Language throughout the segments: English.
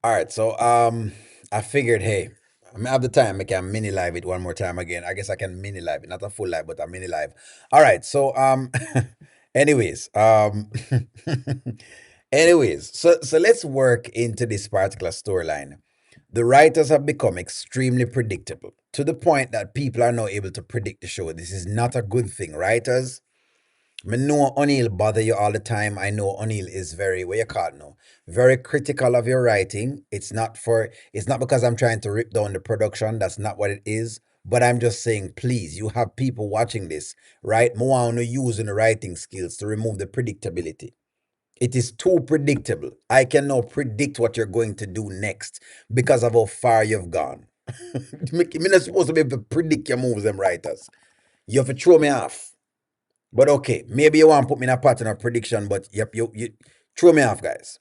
All right, so I figured, hey, I have the time. I can mini live it one more time again. I guess I can mini live it, not a full live, but a mini live. All right, so anyways, so let's work into this particular storyline. The writers have become extremely predictable to the point that people are now able to predict the show. This is not a good thing. Writers, I know O'Neill bother you all the time. I know O'Neill is very, what you call it now, very critical of your writing. It's not because I'm trying to rip down the production. That's not what it is. But I'm just saying, please, you have people watching this, right? More want to use the writing skills to remove the predictability. It is too predictable. I can now predict what you're going to do next because of how far you've gone. I'm not supposed to be able to predict your moves, them writers. You have to throw me off. But okay, maybe you want to put me in a pattern of prediction, but yep, you throw me off, guys.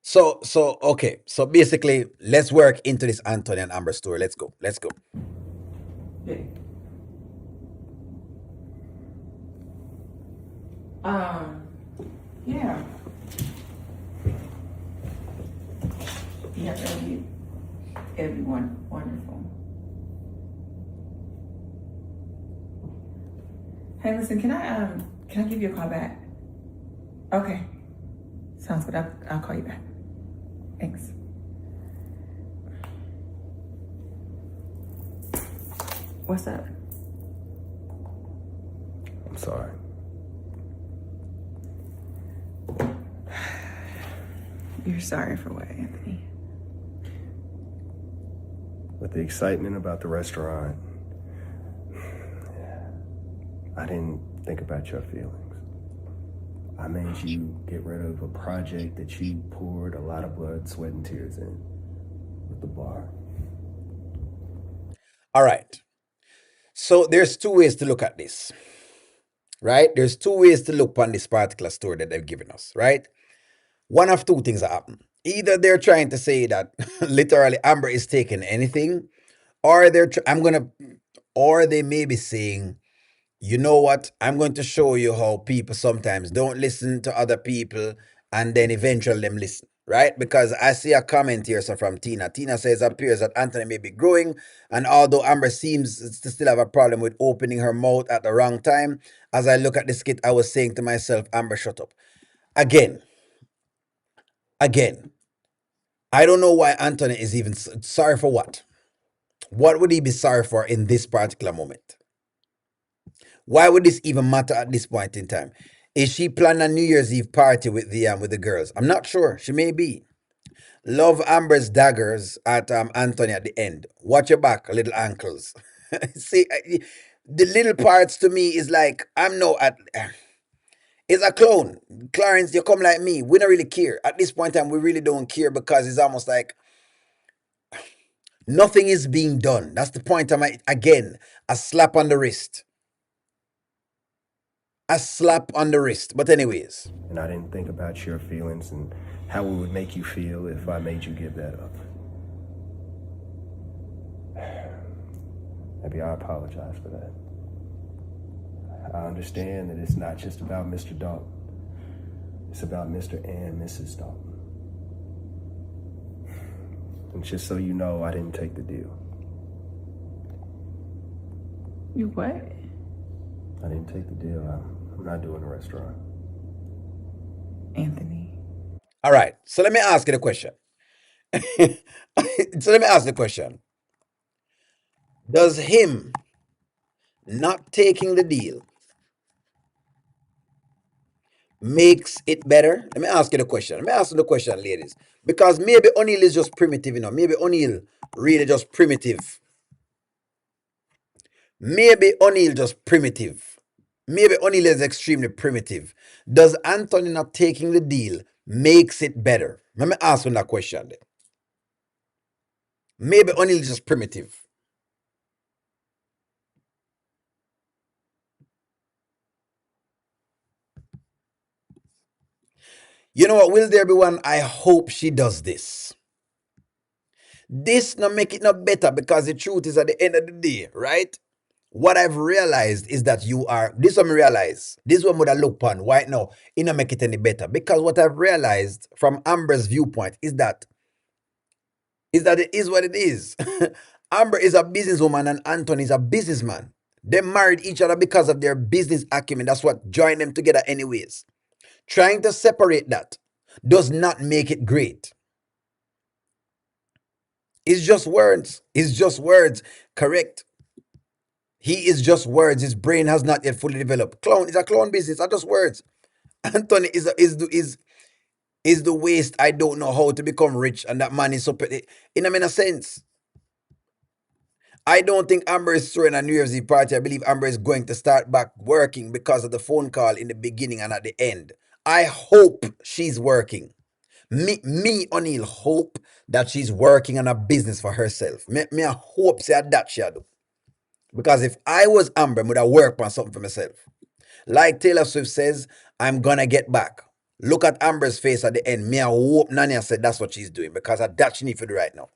So okay. So basically, let's work into this Anthony and Amber story. Let's go. Let's go. Okay. Um, yeah. Yeah, everyone wonderful. Hey, listen, can I give you a call back? Okay. Sounds good. I'll call you back. Thanks. What's up? I'm sorry. You're sorry for what, Anthony? With the excitement about the restaurant, I didn't think about your feelings. I made you get rid of a project that you poured a lot of blood, sweat, and tears in with the bar. All right. So there's two ways to look at this, right? There's two ways to look on this particular story that they've given us, right? One of two things that happen. Either they're trying to say that literally Amber is taking anything, or or they may be saying, you know what? I'm going to show you how people sometimes don't listen to other people and then eventually them listen, right? Because I see a comment here so from Tina. Tina says it appears that Anthony may be growing, and although Amber seems to still have a problem with opening her mouth at the wrong time, as I look at the skit, I was saying to myself, Amber, shut up. Again, again, I don't know why Anthony is even sorry for what. What would he be sorry for in this particular moment? Why would this even matter at this point in time? Is she planning a New Year's Eve party with the girls? I'm not sure. She may be. Love Amber's daggers at Anthony at the end. Watch your back, little ankles. See, the little parts to me is like I'm no at. It's a clone. Clarence, you come like me. We don't really care. At this point in time, we really don't care because it's almost like nothing is being done. That's the point. Again, a slap on the wrist. A slap on the wrist. But anyways, And I didn't think about your feelings and how it would make you feel if I made you give that up. Maybe I apologize for that. I understand that it's not just about Mr. Dalton. It's about Mr. and Mrs. Dalton. And just so you know, I didn't take the deal. You what? I didn't take the deal. I'm not doing a restaurant. Anthony. all right. So let me ask you the question. So let me ask the question. Does him not taking the deal makes it better? Let me ask you the question. Let me ask you the question, ladies. Because maybe O'Neill is just primitive, Maybe O'Neill really just primitive. Maybe O'Neill just primitive. Maybe O'Neill is extremely primitive. Does Anthony not taking the deal makes it better? Let me ask you that question then. Maybe O'Neill is just primitive. You know what? Will there be one? I hope she does this. This not make it no better because the truth is at the end of the day, right? What I've realized is that you are this one. Me realize this one would I look upon right now. It not make it any better because what I've realized from Amber's viewpoint is that it is what it is. Amber is a businesswoman and Anthony is a businessman. They married each other because of their business acumen. That's what joined them together, anyways. Trying to separate that does not make it great. It's just words. It's just words. Correct. He is just words. His brain has not yet fully developed. Clown is a clown business. Are just words. Anthony is the waste. I don't know how to become rich, and that man is so in a sense. I don't think Amber is throwing a New Year's Eve party. I believe Amber is going to start back working because of the phone call in the beginning and at the end. I hope she's working. Me, O'Neill, hope that she's working on a business for herself. Me I hope say that she do. Because if I was Amber, I would have worked on something for myself. Like Taylor Swift says, I'm gonna get back. Look at Amber's face at the end. Me I hope Nanya said that's what she's doing because that she need to do right now.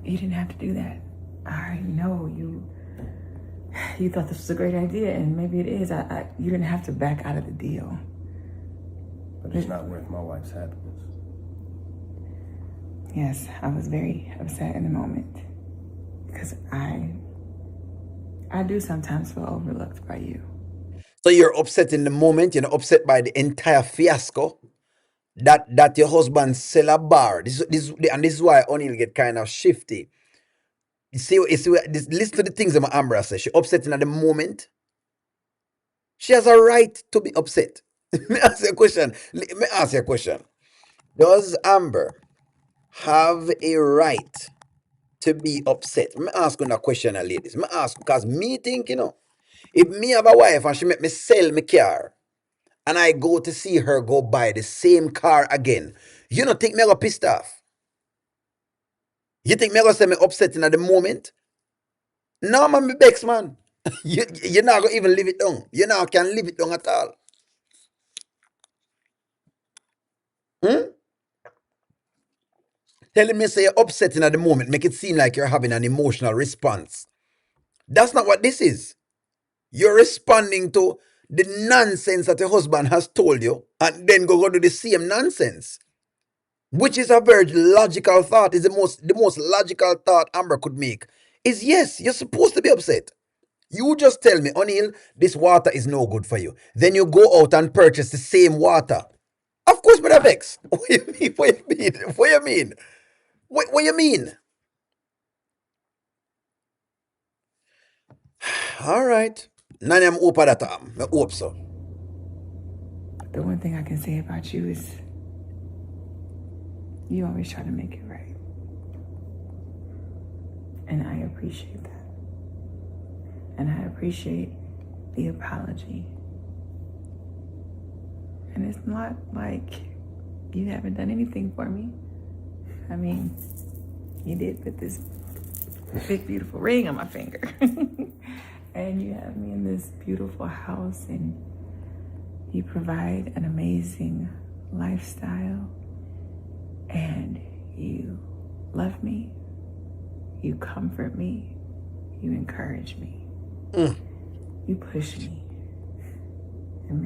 You didn't have to do that. I already know you thought this was a great idea, and maybe it is. You didn't have to back out of the deal. But it's not worth my wife's happiness. Yes, I was very upset in the moment because I do sometimes feel overlooked by you. So you're upset in the moment. You're not upset by the entire fiasco that your husband sell a bar. And this is why O'Neill get kind of shifty. Listen to the things that Amber says. She upset in the moment. She has a right to be upset. Let me ask you a question. Does Amber have a right to be upset? Let me ask you a question, ladies. Let me ask because me think, if me have a wife and she make me sell my car and I go to see her go buy the same car again, you don't think me go pissed off? You think me go say me upsetting at the moment? No, man, me bex, man. You're not going to even leave it down. You now can leave it down at all. Telling me say you're upsetting at the moment, make it seem like you're having an emotional response. That's not what this is. You're responding to the nonsense that your husband has told you and then go do the same nonsense. Which is a very logical thought. Is the most logical thought Amber could make. Is yes, you're supposed to be upset. You just tell me, O'Neill, this water is no good for you. Then you go out and purchase the same water. Of course, but vex. What you mean? What you mean? What you mean? What you mean? All right. None am hope that time. I hope so. The one thing I can say about you is you always try to make it right. And I appreciate that. And I appreciate the apology. And it's not like you haven't done anything for me. I mean, you did put this big, beautiful ring on my finger. And you have me in this beautiful house, and you provide an amazing lifestyle, and you love me, you comfort me, you encourage me, you push me, and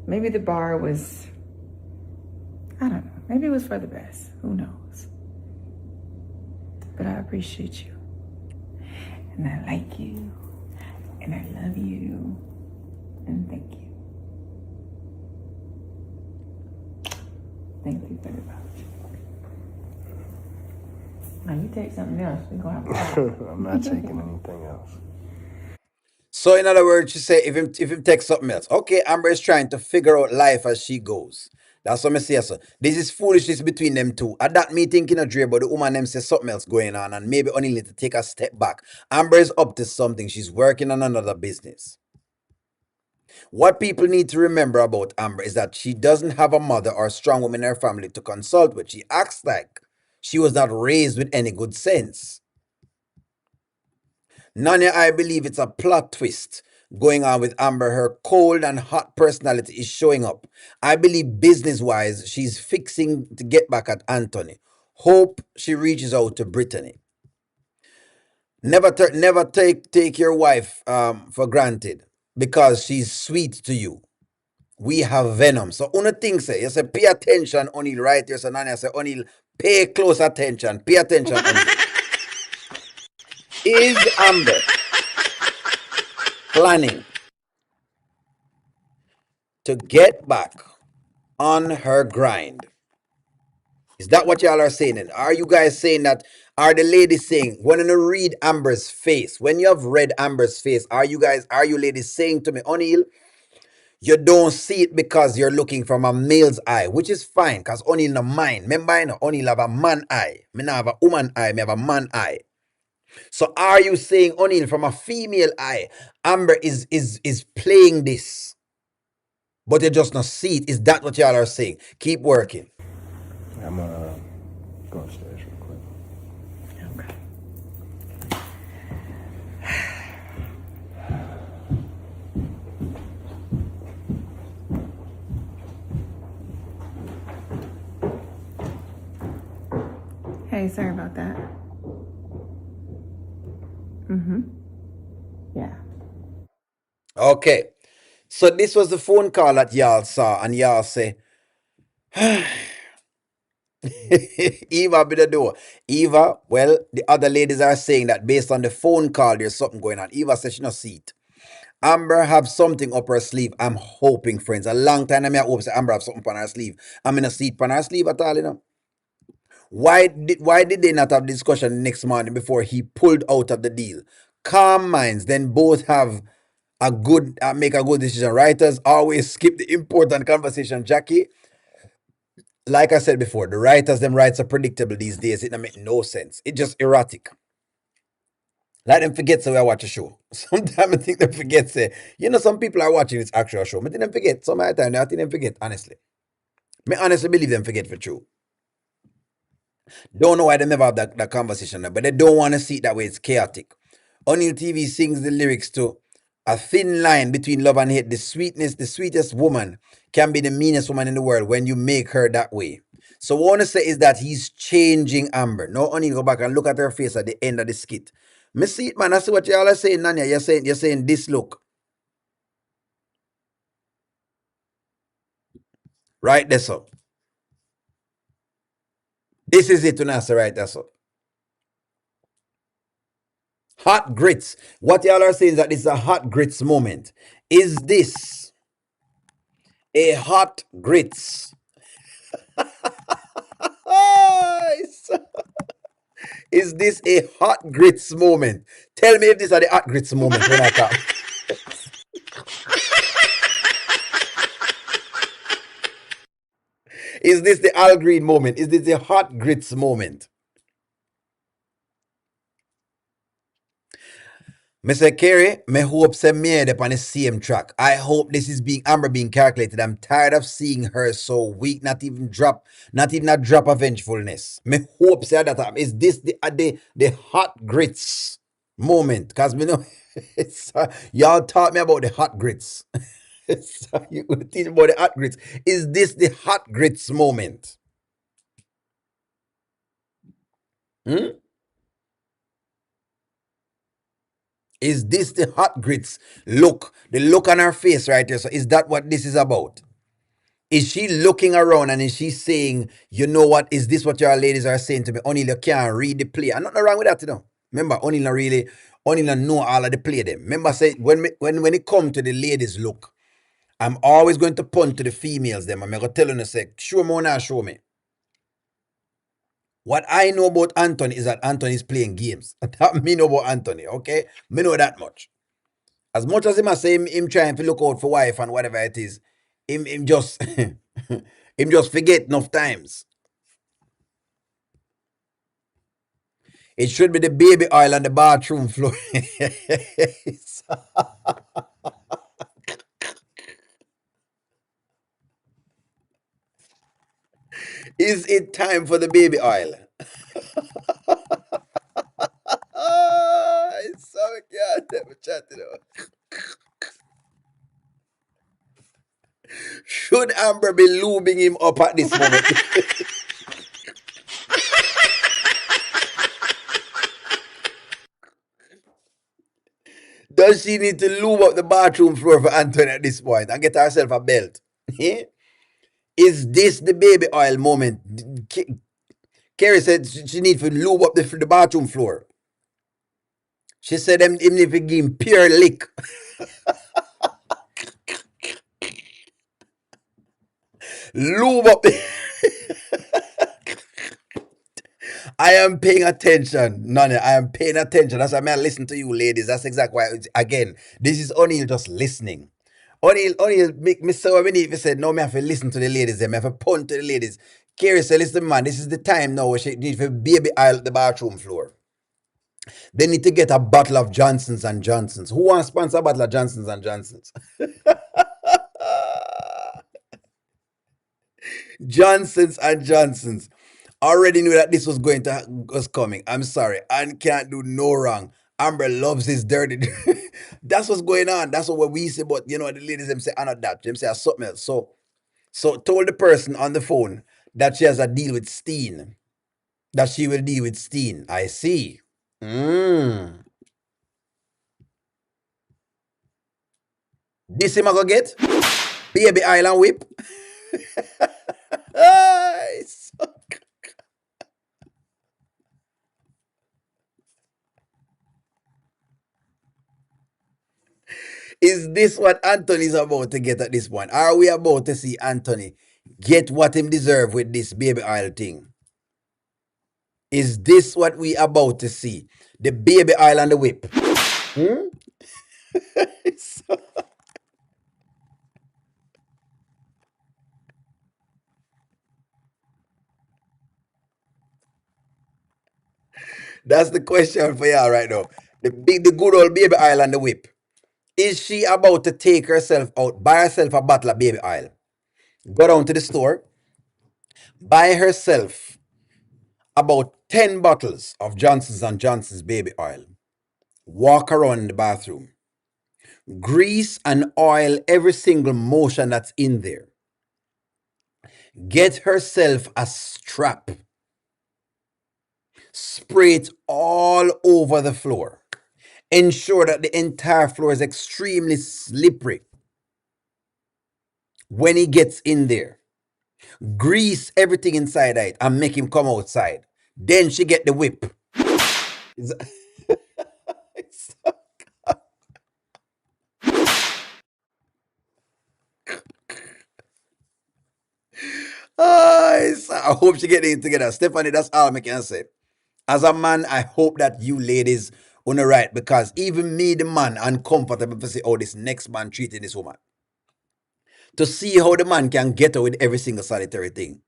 maybe the bar was, I don't know, maybe it was for the best, who knows, but I appreciate you, and I like you, and I love you, and thank you. Thank you for the voucher. Now you take something else. We're gonna have to I'm not taking anything else. So in other words, she say if him take something else. Okay, Amber is trying to figure out life as she goes. That's what I say. So this is foolishness between them two. At that meeting, in a dream, but the woman them say something else going on, and maybe only need to take a step back. Amber is up to something. She's working on another business. What people need to remember about Amber is that she doesn't have a mother or a strong woman in her family to consult with. She acts like she was not raised with any good sense. Nanya, I believe it's a plot twist going on with Amber. Her cold and hot personality is showing up. I believe business-wise, she's fixing to get back at Anthony. Hope she reaches out to Brittany. Never take your wife for granted because she's sweet to you. We have venom. So una thing say, you say pay attention, O'Neal, right? You say Nanya say O'Neal, pay close attention. Pay attention, O'Neal. Is Amber planning to get back on her grind? Is that what y'all are saying? And are you guys saying that? Are the ladies saying when you read Amber's face? When you have read Amber's face, are you ladies saying to me, O'Neal, you don't see it because you're looking from a male's eye, which is fine, because O'Neal no mind. Remember, I know O'Neal have a man eye. Me not have a woman eye, me have a man eye. So are you saying O'Neal from a female eye, Amber is playing this, but you just not see it? Is that what y'all are saying? Keep working. I'm go upstairs real quick. Okay. Hey, sorry about that. Yeah. Okay. So this was the phone call that y'all saw, and y'all say, Eva be the door. Eva, well, the other ladies are saying that based on the phone call, there's something going on. Eva says she not see it. Amber have something up her sleeve. I'm hoping, friends. A long time I hope say Amber have something on her sleeve. I'm in a seat on her sleeve at all, you know. Why did they not have discussion next morning before he pulled out of the deal? Calm minds, then both have a good make a good decision. Writers always skip the important conversation, Jackie. Like I said before, the writers them writes are predictable these days. It don't make no sense. It just erratic. Let them forget so I watch a show. Sometimes I think they forget say, some people are watching this actual show. I think them forget. Some of the time I think them forget, honestly. Me honestly believe them forget for true. Don't know why they never have that conversation, but they don't want to see it that way. It's chaotic. O'Neal TV sings the lyrics to a thin line between love and hate. The sweetest woman can be the meanest woman in the world when you make her that way. So what I want to say is that he's changing Amber. Now O'Neal go back and look at her face at the end of the skit. Me see it, man. I see what y'all are saying, Nanya. You're saying this look. Right there, so. This is it, Tunasa, right there, so. Hot grits. What y'all are saying is that this is a hot grits moment. Is this a hot grits? Is this a hot grits moment? Tell me if this is the hot grits moment when I come. Is this the Al Green moment? Is this the hot grits moment? Mr. Kerry, me hope say me up on the same track. I hope this is being Amber being calculated. I'm tired of seeing her so weak, not even a drop of vengefulness. Me hope say that is this the hot grits moment? Cause me know it's, y'all taught me about the hot grits. So you teach about the hot grits. Is this the hot grits moment? Hmm? Is this the hot grits look? The look on her face right here. So is that what this is about? Is she looking around and is she saying, you know what? Is this what your ladies are saying to me? Only you can't read the play. I'm not wrong with that, you know. Remember, only know all of the play them. Remember, say when it come to the ladies look, I'm always going to punt to the females them. I'm gonna tell you, say, show me or not show me. What I know about Anthony is that Anthony is playing games. That me know about Anthony, okay? Me know that much. As much as him I say him trying to look out for wife and whatever it is, him just him just forget enough times. It should be the baby oil on the bathroom floor. Is it time for the baby oil? It's so good. Never chat it out. Should Amber be lubing him up at this moment? Does she need to lube up the bathroom floor for Anthony at this point and get herself a belt? Is this the baby oil moment? Carrie said she need to lube up the bathroom floor. She said him need to give him pure lick. Lube up. I am paying attention. None. I am paying attention. That's why I listen to you, ladies. That's exactly why. Again, this is O'Neill just listening. O'Neill make me so many. If he said, no, me have to listen to the ladies. Them have to punt to the ladies. Carrie said, listen, man, this is the time now where she need to baby aisle at the bathroom floor. They need to get a bottle of Johnson's and Johnson's. Who wants to sponsor a bottle of Johnson's and Johnson's? Johnson's and Johnson's. Already knew that this was coming. I'm sorry. And can't do no wrong. Amber loves his dirty. That's what's going on. That's what we say. But you know, the ladies them say, I'm not that. Them say something else. So told the person on the phone that she has a deal with Steen. That she will deal with Steen. I see. This him I go get? Baby Island whip. Is this what Anthony's about to get at this point? Are we about to see Anthony get what him deserve with this baby oil thing? Is this what we about to see? The baby oil and the whip. That's the question for y'all right now. The good old baby oil and the whip. Is she about to take herself out, buy herself a bottle of baby oil, go down to the store, buy herself about 10 bottles of Johnson's and Johnson's baby oil, walk around the bathroom, grease and oil every single motion that's in there, get herself a strap, spray it all over the floor, ensure that the entire floor is extremely slippery when he gets in there, grease everything inside it and make him come outside. Then she get the whip. I hope she get it together. Stephanie, that's all I can say. As a man, I hope that you ladies on the right, because even me, the man, uncomfortable to see how this next man treating this woman. To see how the man can get her with every single solitary thing.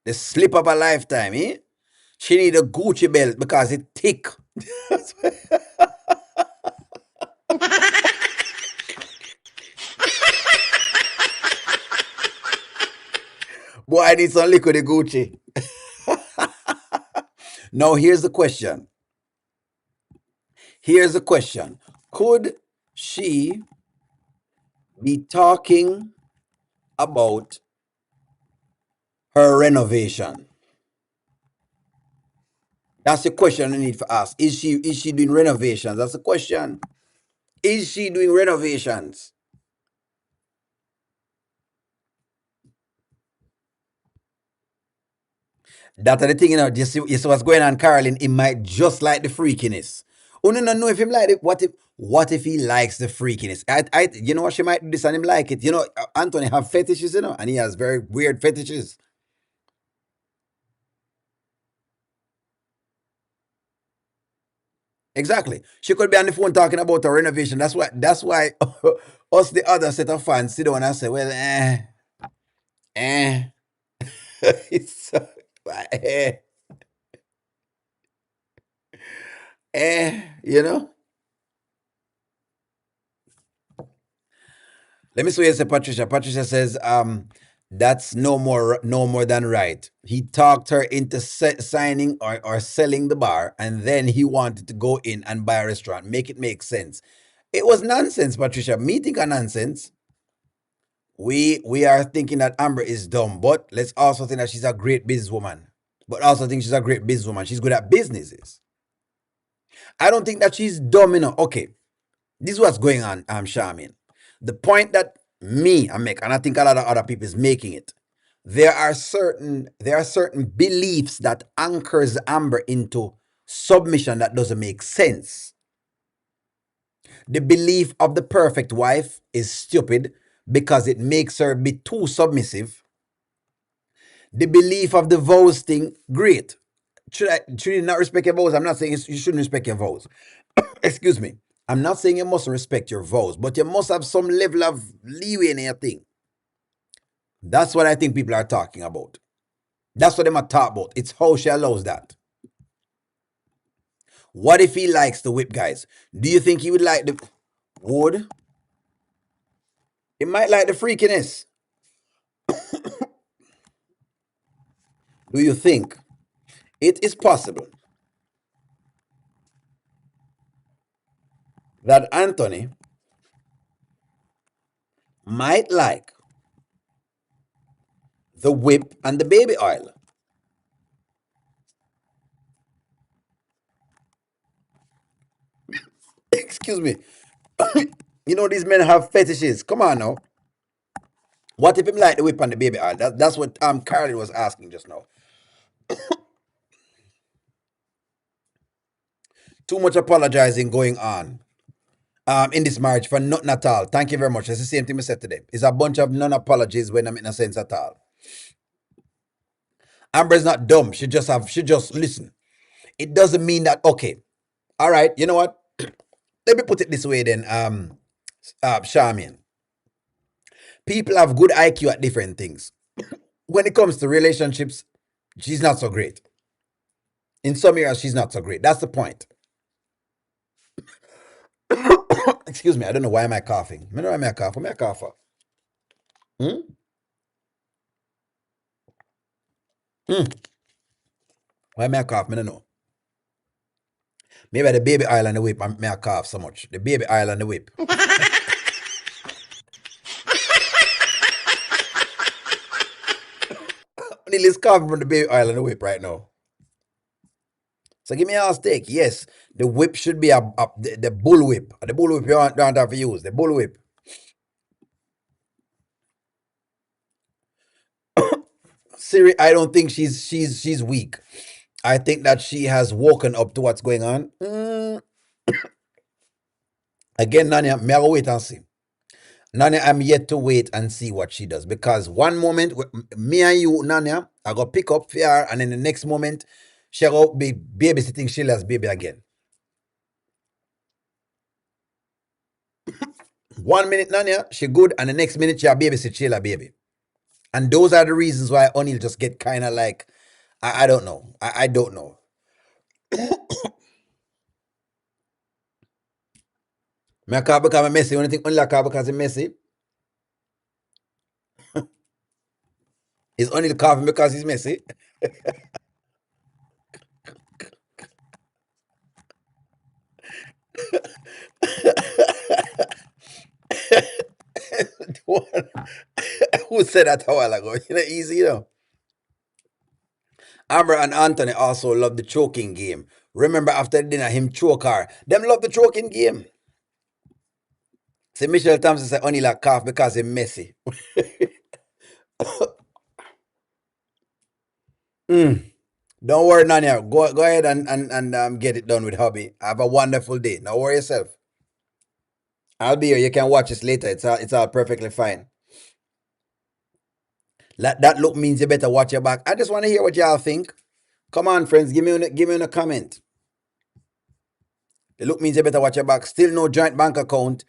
The slip of a lifetime, eh? She need a Gucci belt because it's thick. Boy, I need some liquid Gucci. Now, here's the question. Could she be talking about her renovation? That's the question I need to ask. Is she doing renovations? That's the question. Is she doing renovations? That's the thing, you see what's going on, Carolyn. It might just like the freakiness. Oh, no, know if him like it. What if he likes the freakiness? You know what, she might do this and him like it. Anthony have fetishes, and he has very weird fetishes. Exactly. She could be on the phone talking about her renovation. That's why us, the other set of fans, sit down and say, well, it's eh, you know. Let me see what you say, Patricia. Patricia says, that's no more than right. He talked her into signing or selling the bar, and then he wanted to go in and buy a restaurant. Make it make sense. It was nonsense, Patricia. Me think a nonsense. We are thinking that Amber is dumb, but let's also think that she's a great businesswoman. But also think she's a great businesswoman. She's good at businesses. I don't think that she's dumb enough. Okay, this is what's going on, Charmin. The point that me I make, and I think a lot of other people is making it. There are certain beliefs that anchors Amber into submission that doesn't make sense. The belief of the perfect wife is stupid because it makes her be too submissive. The belief of the vows thing, great. Should you not respect your vows? I'm not saying you shouldn't respect your vows. Excuse me. I'm not saying you mustn't respect your vows, but you must have some level of leeway in your thing. That's what I think people are talking about. That's what they are talking about. It's how she allows that. What if he likes the whip, guys? Do you think he would like the wood? He might like the freakiness. Do you think it is possible that Anthony might like the whip and the baby oil? Excuse me. You know these men have fetishes. Come on now. What if him like the whip and the baby oil? That's what Carolyn was asking just now. Too much apologizing going on in this marriage for nothing at all. Thank you very much. That's the same thing I said today. It's a bunch of non-apologies when I'm in a sense at all. Amber's not dumb. She just listen. It doesn't mean that okay. All right, you know what? Let me put it this way then, Charmian. People have good IQ at different things. When it comes to relationships, she's not so great. In some areas, she's not so great. That's the point. Excuse me, I don't know why am I coughing. I don't know why am I coughing. Why am I coughing? Hmm? Hmm. Why am I coughing? I don't know. Maybe the baby oil and the whip, may I cough so much. The baby oil and the whip. Nearly coughing from the baby oil and the whip right now. So give me a steak. Yes, the whip should be the bull whip. The bull whip you don't have to use. The bull whip. Siri, I don't think she's weak. I think that she has woken up to what's going on. Again, Nanya, may I go wait and see. Nanya, I'm yet to wait and see what she does because one moment, me and you, Nanya, I go pick up for her, and in the next moment, she go be babysitting Sheila's baby again. 1 minute, Nanya, she good, and the next minute she a babysit Sheila baby. And those are the reasons why O'Neal just get kind of like, I don't know. I don't know. Me a cough because I'm messy. When you think only a cough because I'm messy, is only coughing because he's messy. Who said that a while ago? You know, easy, you know. Amber and Anthony also love the choking game. Remember after dinner, him choke her. Them love the choking game. See, Michelle Thompson said only like cough because he's messy. Mm. Don't worry, Nanya. Go ahead and get it done with hubby. Have a wonderful day. Don't worry yourself. I'll be here. You can watch this later. It's all perfectly fine. That look means you better watch your back. I just want to hear what y'all think. Come on, friends. Give me a comment. The look means you better watch your back. Still no joint bank account.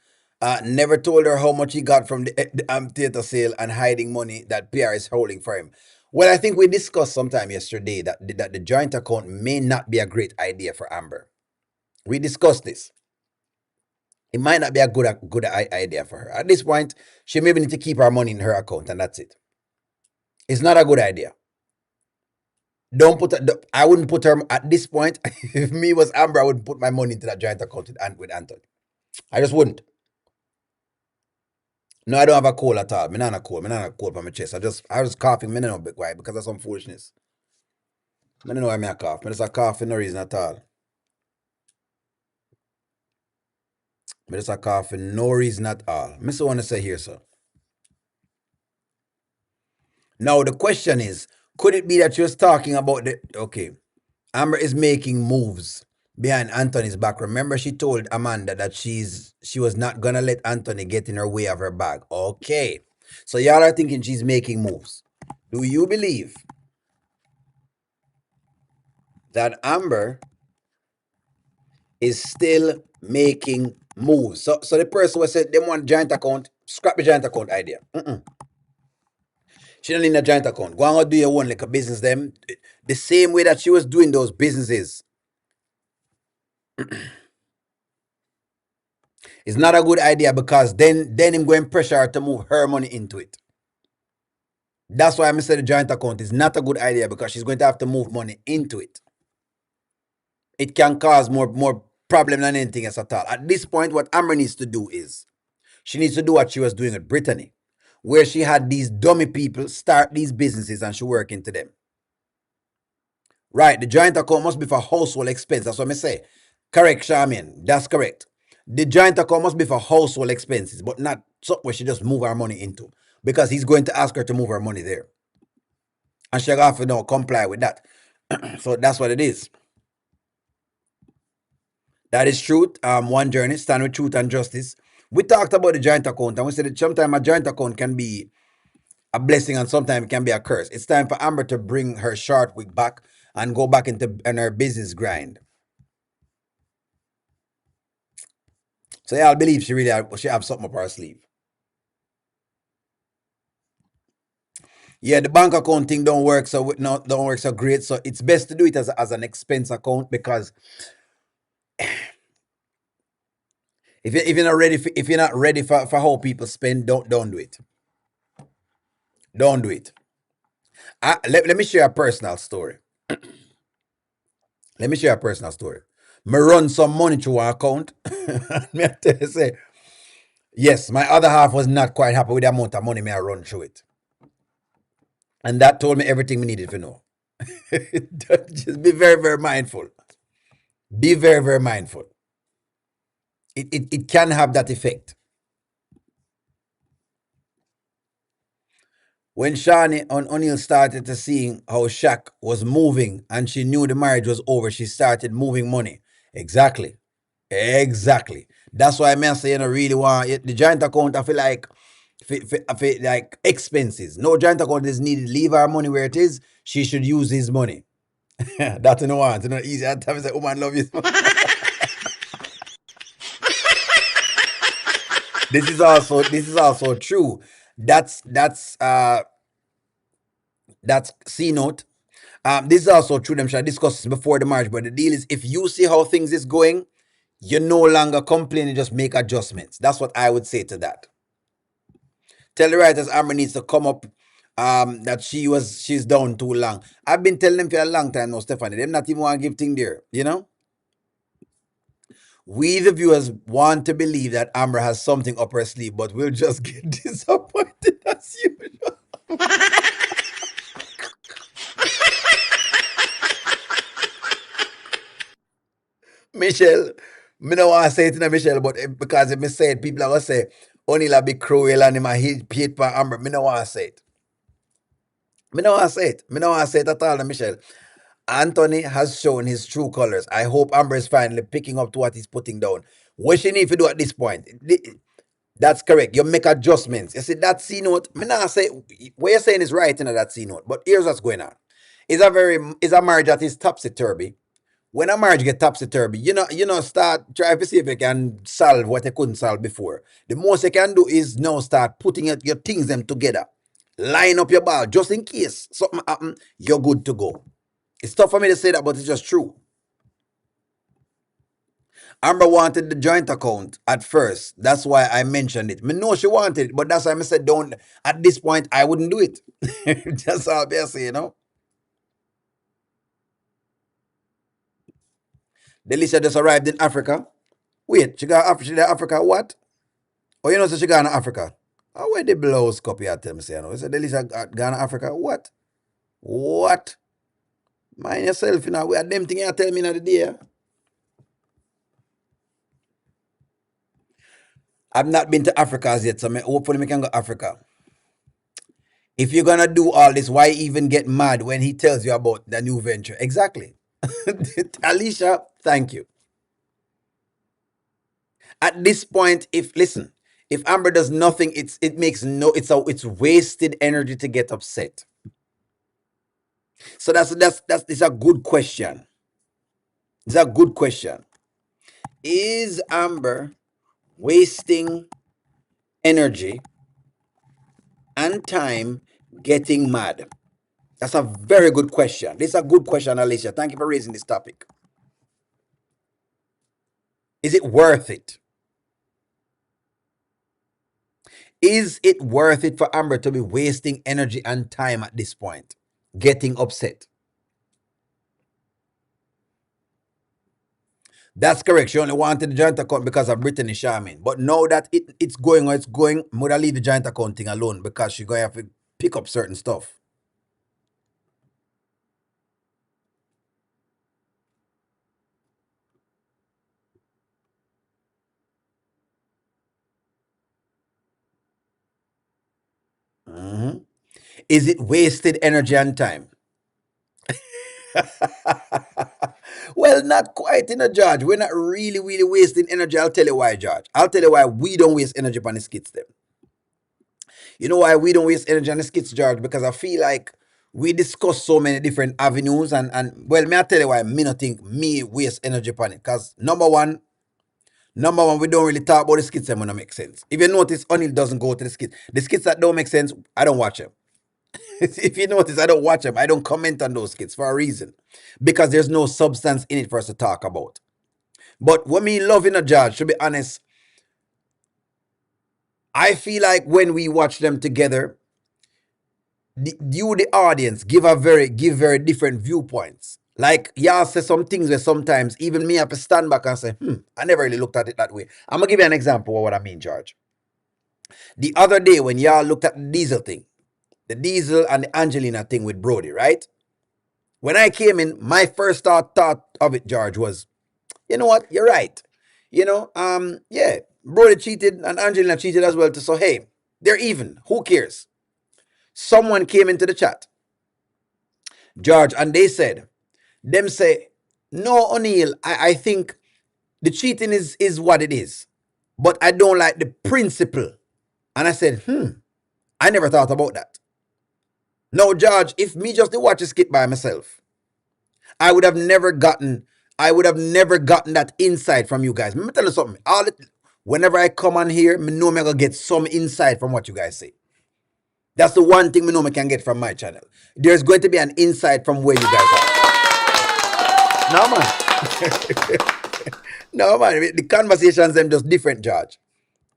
Never told her how much he got from the amphitheater sale and hiding money that PR is holding for him. Well, I think we discussed sometime yesterday that the joint account may not be a great idea for Amber. We discussed this. It might not be a good idea for her. At this point, she maybe need to keep her money in her account, and that's it. It's not a good idea. Don't put. I wouldn't put her at this point. If me was Amber, I wouldn't put my money into that joint account with Anthony. I just wouldn't. No, I don't have a cold at all. Me not a cold. Me not a cold on my chest. I was coughing. Me not know why because of some foolishness. I don't know why me a cough. Me just a cough for no reason at all. But it's a cough for no reason at all. Mr. Want to say here, sir. Now the question is, could it be that she was talking about the okay? Amber is making moves behind Anthony's back. Remember, she told Amanda that she was not gonna let Anthony get in her way of her bag. Okay. So y'all are thinking she's making moves. Do you believe that Amber is still making moves? So the person who said they want giant account, scrap the giant account idea. She don't need a giant account. Go and do your own like a business them. The same way that she was doing those businesses. It's not a good idea because then him going pressure her to move her money into it. That's why I said the joint account is not a good idea because she's going to have to move money into it. It can cause more problem than anything else at all. At this point, what Amber needs to do is she needs to do what she was doing with Brittany, where she had these dummy people start these businesses and she work into them. Right, the joint account must be for household expense. That's what I say. Correct, Charmian. That's correct. The joint account must be for household expenses, but not something where she just move her money into. Because he's going to ask her to move her money there. And she'll have to comply with that. So that's what it is. That is truth. One journey, stand with truth and justice. We talked about the joint account and we said that sometimes a joint account can be a blessing and sometimes it can be a curse. It's time for Amber to bring her short wig back and go back into her business grind. So yeah, I believe she have something up her sleeve. Yeah, the bank account thing don't work don't work so great. So it's best to do it as an expense account because if you're not ready for how people spend, don't do it. Don't do it. Let me share a personal story. Let me share a personal story. Me run some money through our account. Me I tell you, say, yes, my other half was not quite happy with the amount of money me I run through it. And that told me everything we needed to know. Just be very, very mindful. Be very, very mindful. It can have that effect. When Shani O'Neill started to seeing how Shaq was moving and she knew the marriage was over, she started moving money. Exactly. Exactly. That's why I say, really want the joint account. I feel like, I feel like expenses. No joint account is needed. Leave her money where it is. She should use his money. That's no want. It's not easy. At times, say, woman love you. This is also true. That's C note. This is also true. Them should discuss this before the marriage. But the deal is, if you see how things is going, you no longer complain. You just make adjustments. That's what I would say to that. Tell the writers Amber needs to come up. That she's down too long. I've been telling them for a long time now, Stephanie. Them not even want to give thing there. We the viewers want to believe that Amber has something up her sleeve, but we'll just get disappointed as usual. Michelle, me no want to say it to Michelle, but because if me say it, people are going to say, only la be cruel and him a hate for Amber. Me no want to say it. Me no want to say it. Me no want to say it at all, Michelle. Anthony has shown his true colors. I hope Amber is finally picking up to what he's putting down. What she need to do at this point? That's correct. You make adjustments. You see that C note. Me not say what you're saying is right in that C note. But here's what's going on. It's a marriage that is topsy turvy. When a marriage get topsy turvy, start try to see if you can solve what you couldn't solve before. The most you can do is now start putting your things them together. Line up your ball just in case something happen. You're good to go. It's tough for me to say that, but it's just true. Amber wanted the joint account at first. That's why I mentioned it. I know she wanted it, but that's why I said don't. At this point, I wouldn't do it. Just all I say. Delisha just arrived in Africa. Wait, she got Africa what? Oh, so she got in Africa. Oh, where the blouse copy at them say, You said Delisha got in Africa. What? What? Mind yourself, We had them thing you tell me in the day. I've not been to Africa as yet, so hopefully we can go Africa. If you're gonna do all this, why even get mad when he tells you about the new venture? Exactly. Alicia, thank you. At this point, if Amber does nothing, it makes no it's wasted energy to get upset. So that's it's a good question. It's a good question. Is Amber wasting energy and time getting mad? That's a very good question. This is a good question, Alicia. Thank you for raising this topic. Is it worth it? Is it worth it for Amber to be wasting energy and time at this point? Getting upset. That's correct. She only wanted the joint account because of Brittany Charmaine. But now that it's going or it's going, would leave the joint account thing alone because she's going to have to pick up certain stuff. Mm-hmm. Is it wasted energy and time? Well, not quite, George. We're not really wasting energy. I'll tell you why, George. I'll tell you why we don't waste energy on the skits, them. You know why we don't waste energy on the skits, George? Because I feel like we discuss so many different avenues, and well, may I tell you why me not think me waste energy on it? Because number one, we don't really talk about the skits that don't make sense. If you notice, O'Neill doesn't go to the skits. The skits that don't make sense, I don't watch them. If you notice, I don't watch them. I don't comment on those skits for a reason. Because there's no substance in it for us to talk about. But what me love in a judge, to be honest, I feel like when we watch them together, the audience, give very different viewpoints. Like y'all say some things where sometimes even me have to stand back and say, I never really looked at it that way. I'm gonna give you an example of what I mean, George. The other day when y'all looked at the Diesel thing, the Diesel and the Angelina thing with Brody, right? When I came in, my first thought of it, George, was, you know what? You're right. Yeah, Brody cheated and Angelina cheated as well. So hey, they're even. Who cares? Someone came into the chat, George, and they said, them say, no, O'Neill, I think the cheating is what it is. But I don't like the principle. And I said, I never thought about that. No, George, if me just to watch a skit by myself, I would have never gotten that insight from you guys. Let me tell you something. Whenever I come on here, me know me gonna get some insight from what you guys say. That's the one thing me know me can get from my channel. There's going to be an insight from where you guys are. No, man. No, man. The conversations them just different, George.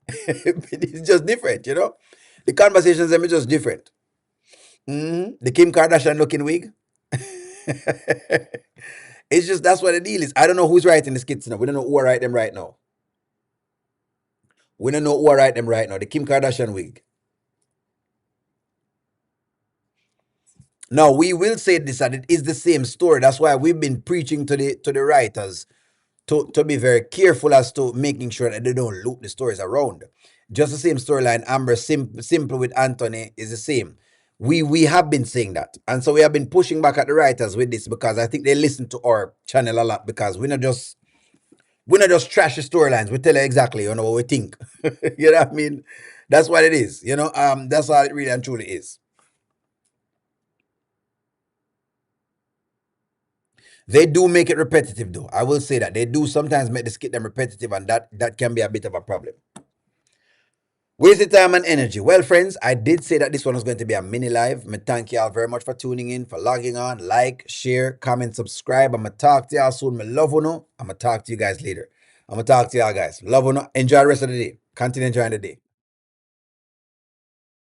It's just different, you know. The conversations them is just different. The Kim Kardashian looking wig. It's just that's what the deal is. I don't know who's writing the skits now. We don't know who are writing them right now. We don't know who are writing them right now. The Kim Kardashian wig. Now we will say this, that it is the same story. That's why we've been preaching to the writers to be very careful as to making sure that they don't loop the stories around. Just the same storyline, Amber simple with Anthony is the same. We have been saying that. And so we have been pushing back at the writers with this because I think they listen to our channel a lot because we're not just trash the storylines. We tell you exactly, what we think. You know what I mean? That's what it is. That's all it really and truly is. They do make it repetitive though. I will say that. They do sometimes make the skit them repetitive, and that can be a bit of a problem. Wasted time and energy. Well, friends, I did say that this one was going to be a mini live. Me thank y'all very much for tuning in, for logging on. Like, share, comment, subscribe. I'm going to talk to y'all soon. Me love you. I'm going to talk to you guys later. I'm going to talk to y'all guys. Love you. Enjoy the rest of the day. Continue enjoying the day.